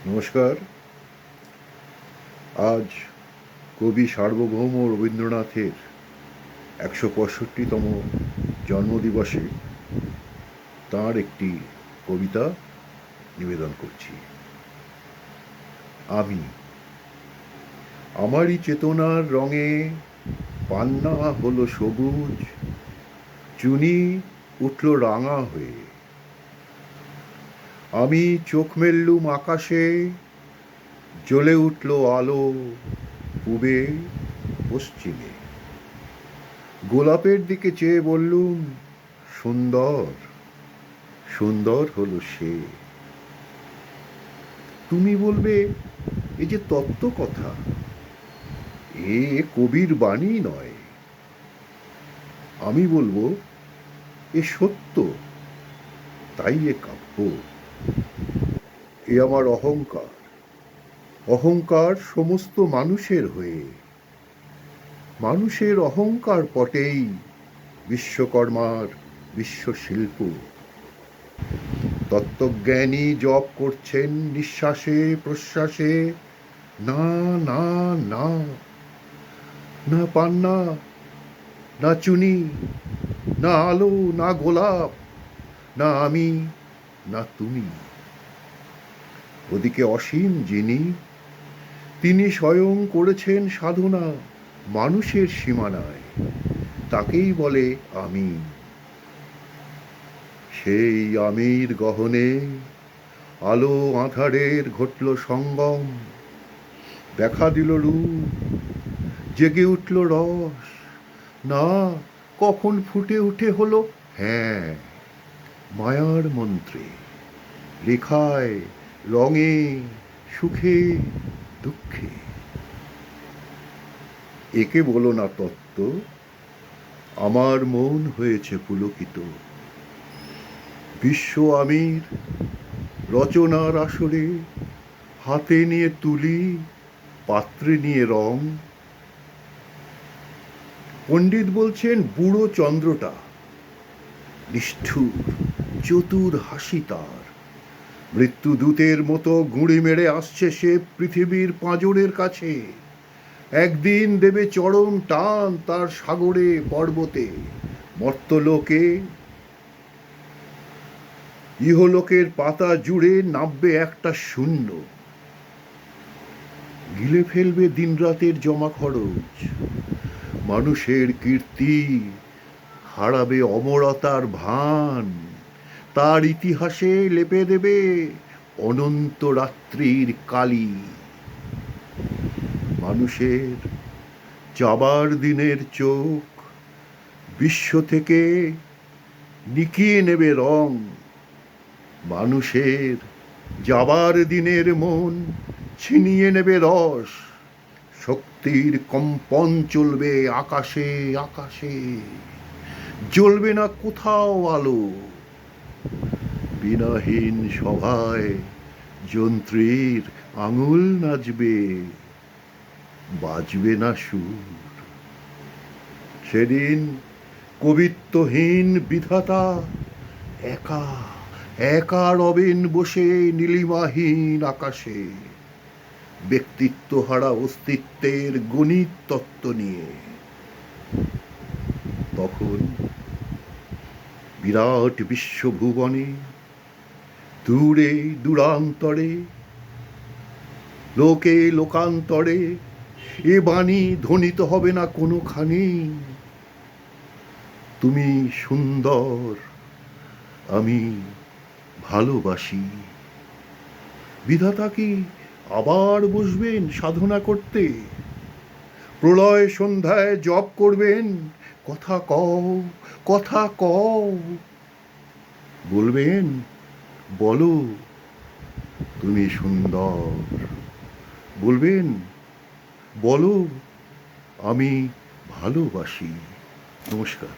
নমস্কার। আজ কবি সার্বভৌম রবীন্দ্রনাথের ১৬৫তম জন্মদিবসে তাঁর একটি কবিতা নিবেদন করছি। আমি আমারই চেতনার রঙে পান্না হলো সবুজ, চুনি উঠল রাঙা হয়ে। আমি চোখ মেললুম আকাশে, জ্বলে উঠল আলো পূবে পশ্চিমে। গোলাপের দিকে চেয়ে বললুম, সুন্দর সুন্দর হলো সে। তুমি বলবে, এ যে তত্ত্ব কথা, এ কবির বাণী নয়। আমি বলবো, এ সত্য, তাই এ কাব্য। এ আমার অহংকার, অহংকার সমস্ত মানুষের হয়ে। মানুষের অহংকার পটেই বিশ্বকর্মার বিশ্বশিল্প। তত্ত্বজ্ঞানী জপ করছেন নিঃশ্বাসে প্রশ্বাসে, না না না, না পান্না, না চুনি, না আলো, না গোলাপ, না আমি, না তুমি। ওদিকে অসীম যিনি, তিনি স্বয়ং করেছেন সাধনা মানুষের সীমানায়, তাকেই বলে আমি। সেই আমির গহনে আলো আঁধারের ঘটল সঙ্গম, দেখা দিল রূপ, জেগে উঠল রস। না, কখন ফুটে উঠে হলো হ্যাঁ, মায়ার মন্ত্রে, রেখায়, রঙে, সুখে, দুঃখে। একে বলো না তত্ত্ব, আমার মন হয়েছে পুলকিত। বিশ্ব আমির রচনার আসরে, হাতে নিয়ে তুলি, পাত্রে নিয়ে রং। পণ্ডিত বলছেন বুড়ো চন্দ্রটা নিষ্ঠুর, চতুর হাসি তার। মৃত্যুদূতের মতো গুঁড়ি মেরে আসছে সে পৃথিবীর পাঁজরের কাছে। একদিন দেবে চরম টান তার সাগরে পর্বতে। মর্তলোকে, ইহলোকের পাতা জুড়ে নামবে একটা শূন্য, গিলে ফেলবে দিনরাতের জমা খরচ। মানুষের কীর্তি হারাবে অমরতার ভান, তার ইতিহাসে লেপে দেবে অনন্ত রাত্রির কালি। মানুষের যাবার দিনের চোখ বিশ্ব থেকে নিকিয়ে নেবে রং। মানুষের যাবার দিনের মন ছিনিয়ে নেবে রস। শক্তির কম্পন চলবে আকাশে আকাশে, জ্বলবে না কোথাও আলো। বিনাহীন সভায় যন্ত্রীর আঙুল নাচবে, বাজবে না সুর। সেদিন কবিত্বহীন বিধাতা একা একা রবেন বসে নীলিমাহীন আকাশে, ব্যক্তিত্বহারা অস্তিত্বের গণিত তত্ত্ব নিয়ে। তখন বিরাট বিশ্বভুবনে, দূরে দূরান্তরে, লোকে লোকান্তরে এ বাণী ধ্বনিত হবে না কোনোখানি। তুমি সুন্দর, আমি ভালোবাসি। বিধাতা কি আবার বসবেন সাধনা করতে? প্রলয় সন্ধ্যায় জপ করবেন, কথা কও, কথা কও। বলবেন, বলো তুমি সুন্দর। বলবেন, বলো আমি ভালোবাসি। নমস্কার।